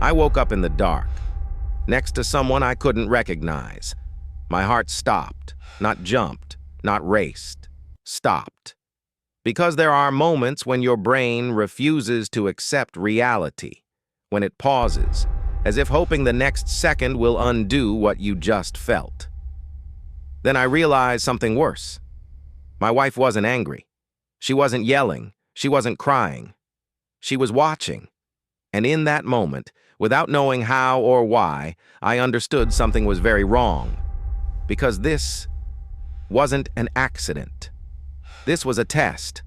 I woke up in the dark, next to someone I couldn't recognize. My heart stopped, not jumped, not raced, stopped. Because there are moments when your brain refuses to accept reality, when it pauses, as if hoping the next second will undo what you just felt. Then I realized something worse. My wife wasn't angry. She wasn't yelling. She wasn't crying. She was watching. And in that moment, without knowing how or why, I understood something was very wrong. Because this wasn't an accident. This was a test.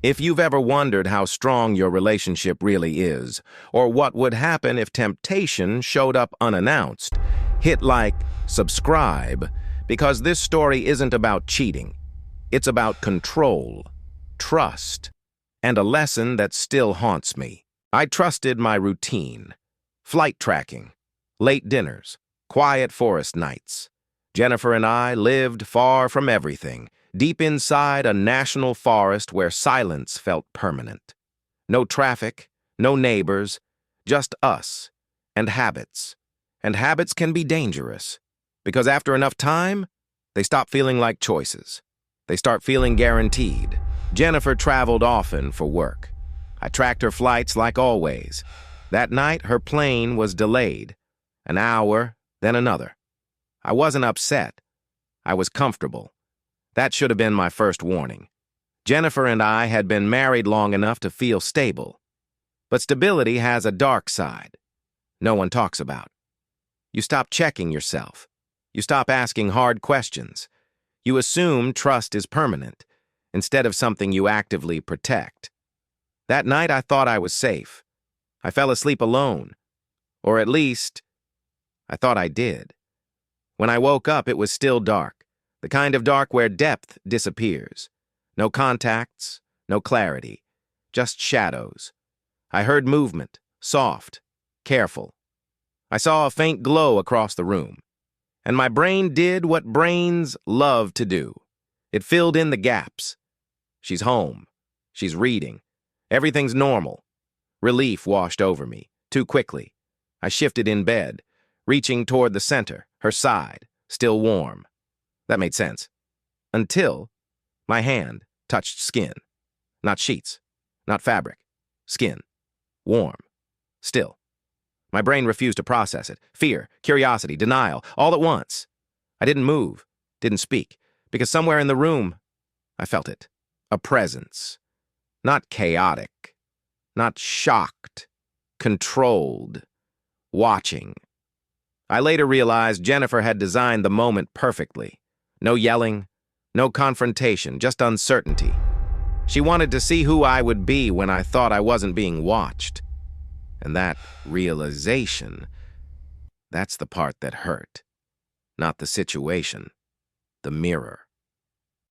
If you've ever wondered how strong your relationship really is, or what would happen if temptation showed up unannounced, hit like, subscribe, because this story isn't about cheating. It's about control, trust, and a lesson that still haunts me. I trusted my routine. Flight tracking, late dinners, quiet forest nights. Jennifer and I lived far from everything, deep inside a national forest where silence felt permanent. No traffic, no neighbors, just us and habits. And habits can be dangerous, because after enough time, they stop feeling like choices. They start feeling guaranteed. Jennifer traveled often for work. I tracked her flights like always. That night, her plane was delayed. An hour, then another. I wasn't upset. I was comfortable. That should have been my first warning. Jennifer and I had been married long enough to feel stable. But stability has a dark side. No one talks about. You stop checking yourself. You stop asking hard questions. You assume trust is permanent, instead of something you actively protect. That night I thought I was safe. I fell asleep alone. Or at least, I thought I did. When I woke up, it was still dark, the kind of dark where depth disappears. No contacts, no clarity, just shadows. I heard movement, soft, careful. I saw a faint glow across the room. And my brain did what brains love to do. It filled in the gaps. She's home. She's reading. Everything's normal. Relief washed over me, too quickly. I shifted in bed, reaching toward the center, her side, still warm. That made sense. Until my hand touched skin. Not sheets, not fabric. Skin. Warm. Still. My brain refused to process it. Fear, curiosity, denial, all at once. I didn't move, didn't speak, because somewhere in the room, I felt it. A presence. Not chaotic. Not shocked. Controlled. Watching. I later realized Jennifer had designed the moment perfectly. No yelling, no confrontation, just uncertainty. She wanted to see who I would be when I thought I wasn't being watched. And that realization, that's the part that hurt. Not the situation, the mirror.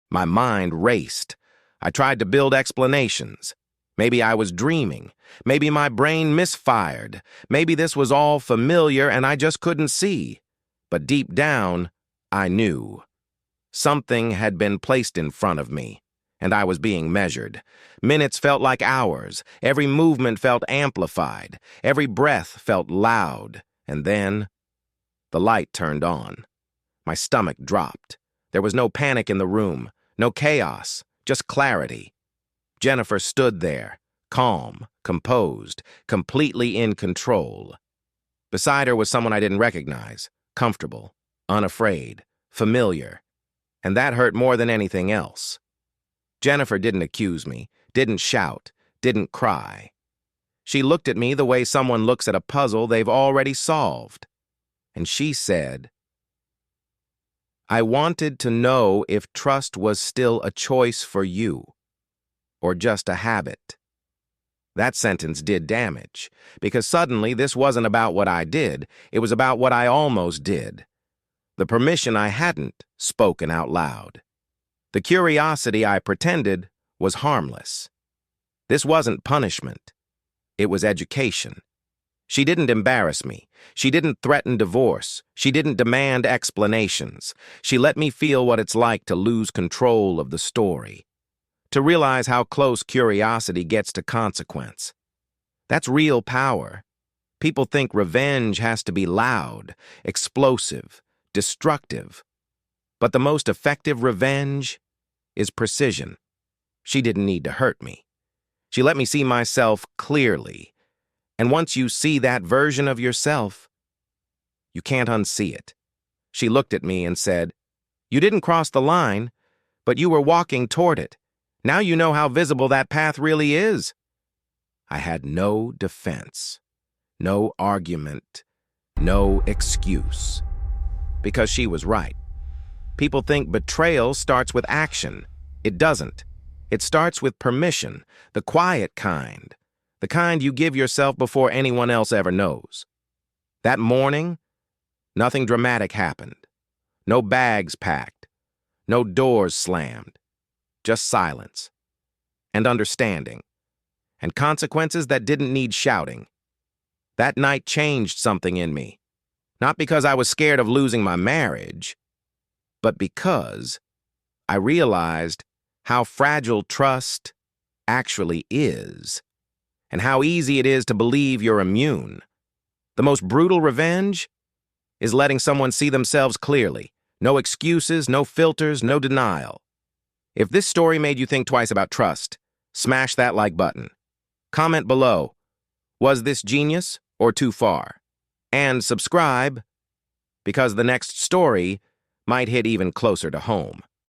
My mind raced. I tried to build explanations. Maybe I was dreaming. Maybe my brain misfired. Maybe this was all familiar and I just couldn't see. But deep down, I knew. Something had been placed in front of me, and I was being measured. Minutes felt like hours. Every movement felt amplified. Every breath felt loud. And then, the light turned on. My stomach dropped. There was no panic in the room, no chaos, just clarity. Jennifer stood there, calm, composed, completely in control. Beside her was someone I didn't recognize, comfortable, unafraid, familiar. And that hurt more than anything else. Jennifer didn't accuse me, didn't shout, didn't cry. She looked at me the way someone looks at a puzzle they've already solved. And she said, "I wanted to know if trust was still a choice for you, or just a habit." That sentence did damage, because suddenly this wasn't about what I did, it was about what I almost did. The permission I hadn't spoken out loud. The curiosity I pretended was harmless. This wasn't punishment. It was education. She didn't embarrass me. She didn't threaten divorce. She didn't demand explanations. She let me feel what it's like to lose control of the story. To realize how close curiosity gets to consequence. That's real power. People think revenge has to be loud, explosive, destructive. But the most effective revenge is precision. She didn't need to hurt me. She let me see myself clearly. And once you see that version of yourself, you can't unsee it. She looked at me and said, "You didn't cross the line, but you were walking toward it. Now you know how visible that path really is." I had no defense, no argument, no excuse. Because she was right. People think betrayal starts with action. It doesn't. It starts with permission, the quiet kind, the kind you give yourself before anyone else ever knows. That morning, nothing dramatic happened. No bags packed, no doors slammed, just silence and understanding and consequences that didn't need shouting. That night changed something in me, not because I was scared of losing my marriage, but because I realized how fragile trust actually is and how easy it is to believe you're immune. The most brutal revenge is letting someone see themselves clearly. No excuses, no filters, no denial. If this story made you think twice about trust, smash that like button. Comment below, was this genius or too far? And subscribe, because the next story might hit even closer to home.